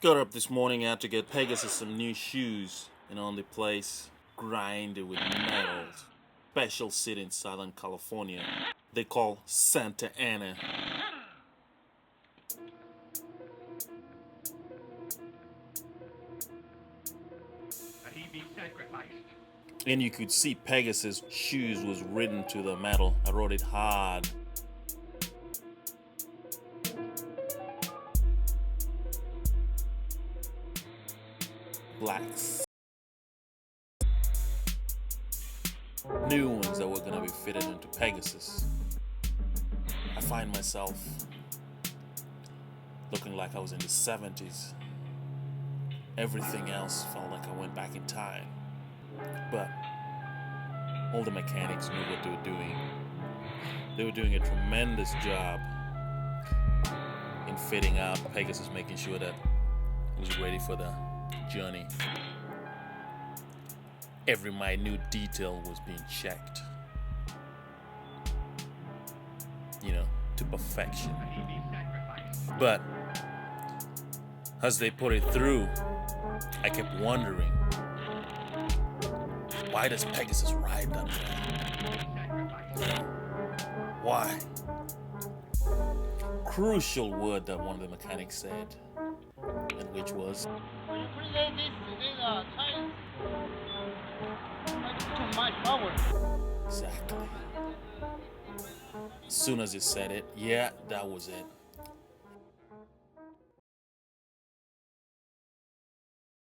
Got up this morning out to get Pegasus some new shoes, and on the place, grinded with metals. Special city in Southern California they call Santa Ana. He be sacrificed. And you could see Pegasus' shoes was written to the metal. I wrote it hard. Blacks. New ones that were gonna be fitted into Pegasus. I find myself looking like I was in the 70s. Everything else felt like I went back in time. But all the mechanics knew what they were doing. They were doing a tremendous job in fitting up Pegasus, making sure that it was ready for the journey. Every minute detail was being checked, to perfection. But as they put it through, I kept wondering, why does Pegasus ride that way? Why? Crucial word that one of the mechanics said, and which was, too much power. exactly. As soon as he said it, yeah, that was it.